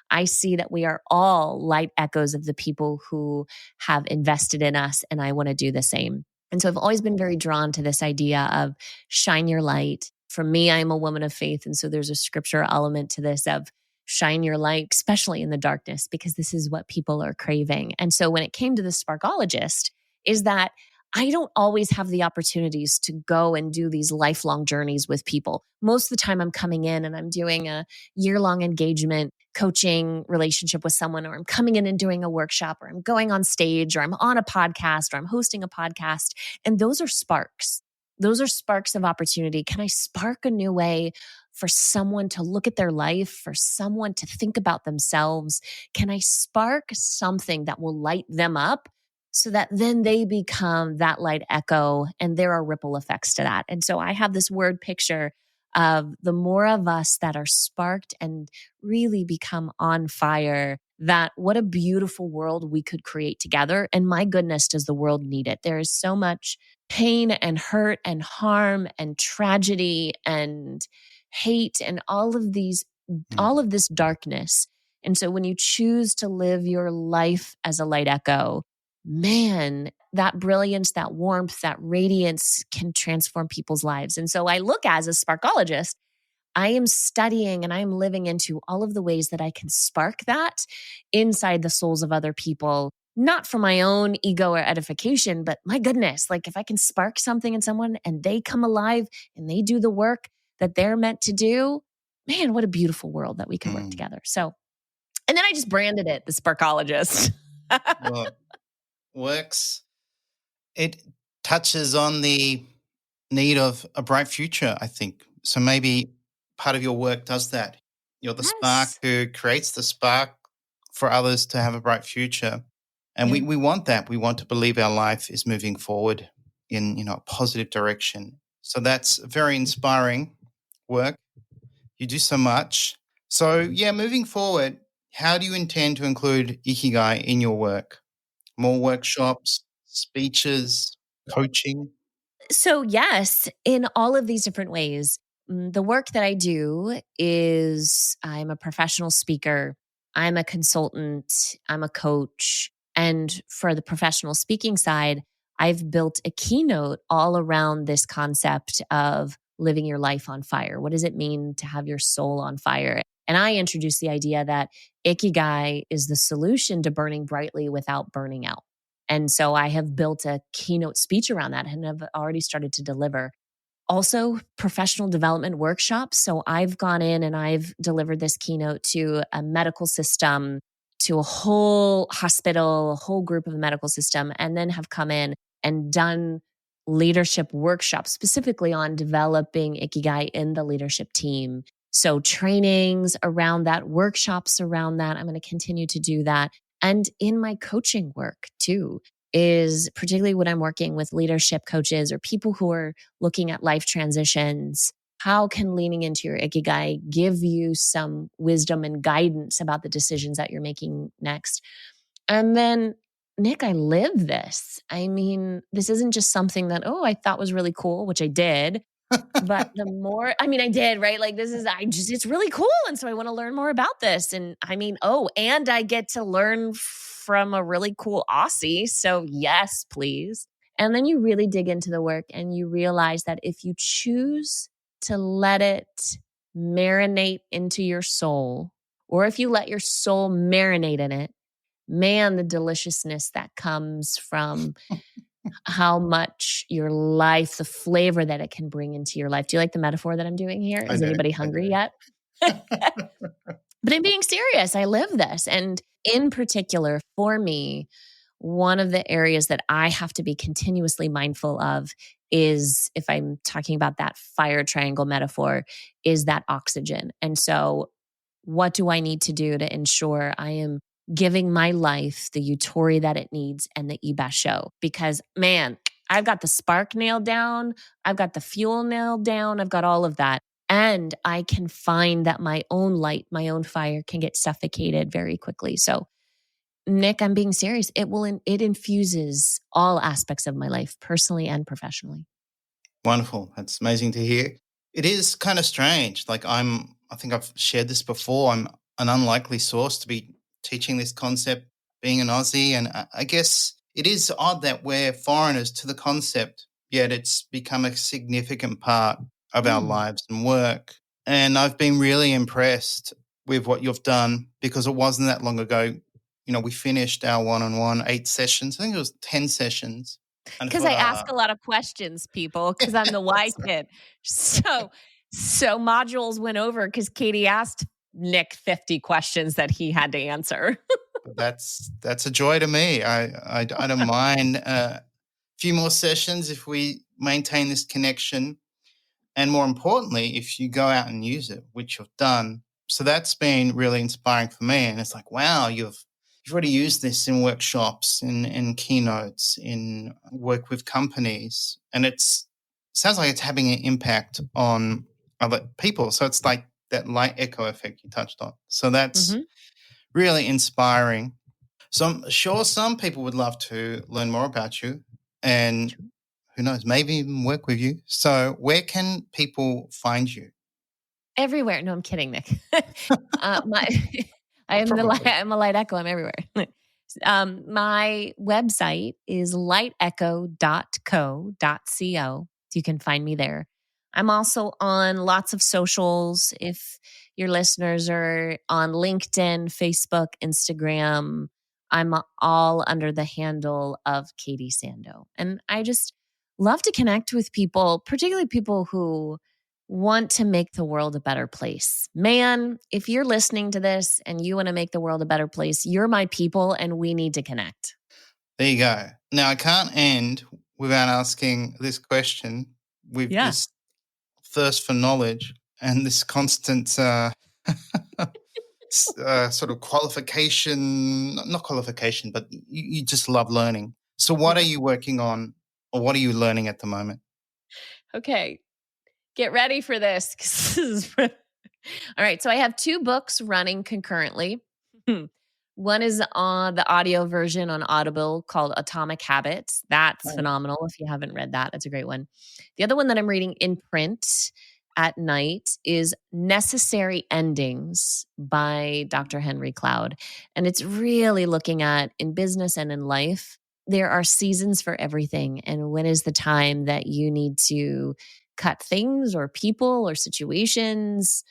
I see that we are all light echoes of the people who have invested in us, and I want to do the same. And so I've always been very drawn to this idea of shine your light. For me, I'm a woman of faith. And so there's a scripture element to this of shine your light, especially in the darkness, because this is what people are craving. And so when it came to the sparkologist, is that I don't always have the opportunities to go and do these lifelong journeys with people. Most of the time I'm coming in and I'm doing a year-long engagement coaching relationship with someone, or I'm coming in and doing a workshop, or I'm going on stage, or I'm on a podcast, or I'm hosting a podcast. And those are sparks. Those are sparks of opportunity. Can I spark a new way for someone to look at their life, for someone to think about themselves? Can I spark something that will light them up so that then they become that light echo, and there are ripple effects to that? And so I have this word picture of the more of us that are sparked and really become on fire, that what a beautiful world we could create together. And my goodness, does the world need it? There is so much pain and hurt and harm and tragedy and hate and mm, all of this darkness. And so when you choose to live your life as a light echo, man, that brilliance, that warmth, that radiance can transform people's lives. And so I look, as a sparkologist, I am studying and I'm living into all of the ways that I can spark that inside the souls of other people, not for my own ego or edification, but my goodness, like if I can spark something in someone and they come alive and they do the work that they're meant to do, man, what a beautiful world that we could work mm. together. So, and then I just branded it the sparkologist. Well, it works. It touches on the need of a bright future, I think. So maybe part of your work does that. You're the spark Yes. who creates the spark for others to have a bright future. And Yeah. we want that. We want to believe our life is moving forward in, a positive direction. So that's very inspiring work. You do so much. So yeah, moving forward, how do you intend to include Ikigai in your work? More workshops, speeches, coaching? So, yes, in all of these different ways. The work that I do is I'm a professional speaker, I'm a consultant, I'm a coach. And for the professional speaking side, I've built a keynote all around this concept of living your life on fire. What does it mean to have your soul on fire? And I introduce the idea that Ikigai is the solution to burning brightly without burning out. And so I have built a keynote speech around that and have already started to deliver. Also, professional development workshops. So I've gone in and I've delivered this keynote to a medical system, to a whole hospital, a whole group of the medical system, and then have come in and done leadership workshops specifically on developing Ikigai in the leadership team. So trainings around that, workshops around that. I'm going to continue to do that. And in my coaching work too, is particularly when I'm working with leadership coaches or people who are looking at life transitions. How can leaning into your Ikigai give you some wisdom and guidance about the decisions that you're making next? And then, Nick, I live this. I mean, this isn't just something that, oh, I thought was really cool, which I did. But the more, I mean, I did, right? Like it's really cool. And so I want to learn more about this. And I mean, oh, and I get to learn from a really cool Aussie. So yes, please. And then you really dig into the work and you realize that if you choose to let it marinate into your soul, or if you let your soul marinate in it, man, the deliciousness that comes from how much your life, the flavor that it can bring into your life. Do you like the metaphor that I'm doing here? I Is do. anybody hungry yet? But I'm being serious. I live this. And in particular, for me, one of the areas that I have to be continuously mindful of is, if I'm talking about that fire triangle metaphor, is that oxygen. And so, what do I need to do to ensure I am giving my life the Utori that it needs and the ibasho? Because, man, I've got the spark nailed down. I've got the fuel nailed down. I've got all of that. And I can find that my own light, my own fire can get suffocated very quickly. So, Nick, I'm being serious. It infuses all aspects of my life, personally and professionally. Wonderful. That's amazing to hear. It is kind of strange. Like I think I've shared this before. I'm an unlikely source to be teaching this concept, being an Aussie. And I guess it is odd that we're foreigners to the concept, yet it's become a significant part of our lives and work. And I've been really impressed with what you've done, because it wasn't that long ago. We finished our one-on-one 8 sessions. I think it was 10 sessions. Because I ask a lot of questions, people, because I'm the wise kid. So modules went over because Katie asked Nick 50 questions that he had to answer. That's a joy to me. I don't mind a few more sessions if we maintain this connection. And more importantly, if you go out and use it, which you've done. So that's been really inspiring for me. And it's like, wow, you've already used this in workshops, in keynotes, in work with companies. And sounds like it's having an impact on other people. So it's like that light echo effect you touched on. So that's really inspiring. So I'm sure some people would love to learn more about you and who knows, maybe even work with you. So where can people find you? Everywhere. No, I'm kidding, Nick. I'm a light echo. I'm everywhere. My website is lightecho.co. You can find me there. I'm also on lots of socials. If your listeners are on LinkedIn, Facebook, Instagram, I'm all under the handle of Katie Sandoe. And I just love to connect with people, particularly people who want to make the world a better place. Man, if you're listening to this and you want to make the world a better place, you're my people and we need to connect. There you go. Now, I can't end without asking this question with this thirst for knowledge and this constant sort of qualification, not qualification, but you just love learning. So what are you working on, or what are you learning at the moment? Okay. Get ready for this. All right. So I have 2 books running concurrently. One is on the audio version on Audible called Atomic Habits. That's phenomenal. If you haven't read that, it's a great one. The other one that I'm reading in print at night is Necessary Endings by Dr. Henry Cloud. And it's really looking at, in business and in life, there are seasons for everything. And when is the time that you need to cut things or people or situations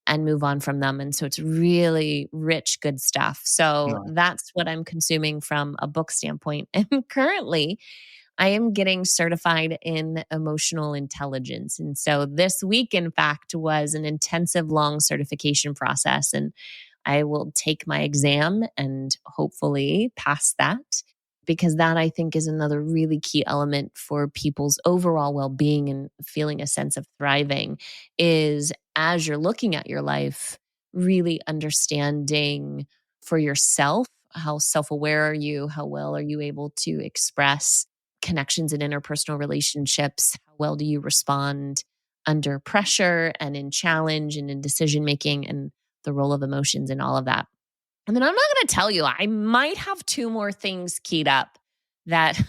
and move on from them? And so it's really rich, good stuff. So that's what I'm consuming from a book standpoint. And currently, I am getting certified in emotional intelligence. And so this week, in fact, was an intensive, long certification process. And I will take my exam and hopefully pass that, because that, I think, is another really key element for people's overall well-being and feeling a sense of thriving, is as you're looking at your life, really understanding for yourself, how self-aware are you? How well are you able to express connections in interpersonal relationships? How well do you respond under pressure and in challenge and in decision-making, and the role of emotions and all of that? And then I'm not going to tell you, I might have 2 more things keyed up that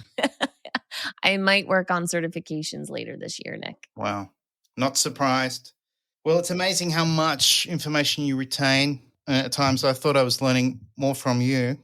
I might work on certifications later this year, Nick. Wow. Not surprised. Well, it's amazing how much information you retain. At times I thought I was learning more from you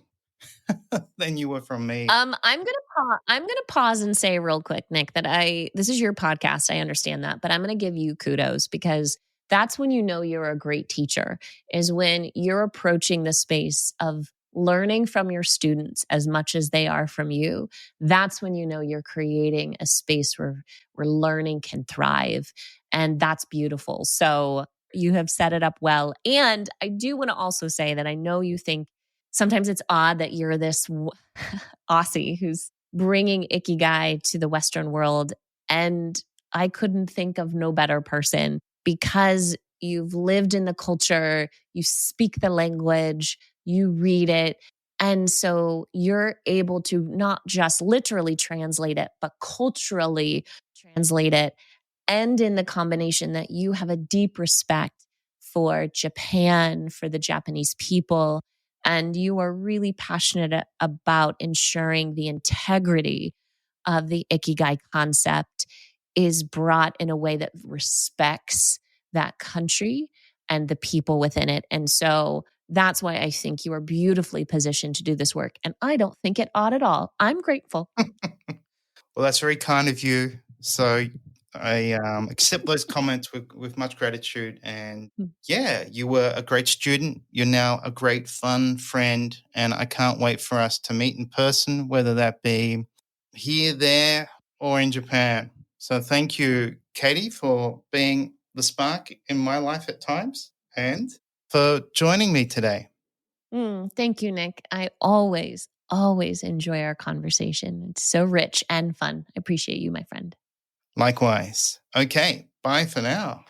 than you were from me. I'm going to I'm gonna pause and say real quick, Nick, that this is your podcast. I understand that, but I'm gonna give you kudos because that's when you know you're a great teacher, is when you're approaching the space of learning from your students as much as they are from you. That's when you know you're creating a space where learning can thrive. And that's beautiful. So you have set it up well. And I do want to also say that I know you think sometimes it's odd that you're this Aussie who's bringing Ikigai to the Western world. And I couldn't think of no better person because you've lived in the culture, you speak the language, you read it. And so you're able to not just literally translate it, but culturally translate it. And in the combination that you have a deep respect for Japan, for the Japanese people, and you are really passionate about ensuring the integrity of the Ikigai concept is brought in a way that respects that country and the people within it. And so that's why I think you are beautifully positioned to do this work. And I don't think it odd at all. I'm grateful. Well, that's very kind of you. So I accept those comments with much gratitude. And yeah, you were a great student. You're now a great fun friend. And I can't wait for us to meet in person, whether that be here, there, or in Japan. So thank you, Katie, for being the spark in my life at times and for joining me today. Thank you, Nick. I always enjoy our conversation. It's so rich and fun. I appreciate you, my friend. Likewise. Okay, bye for now.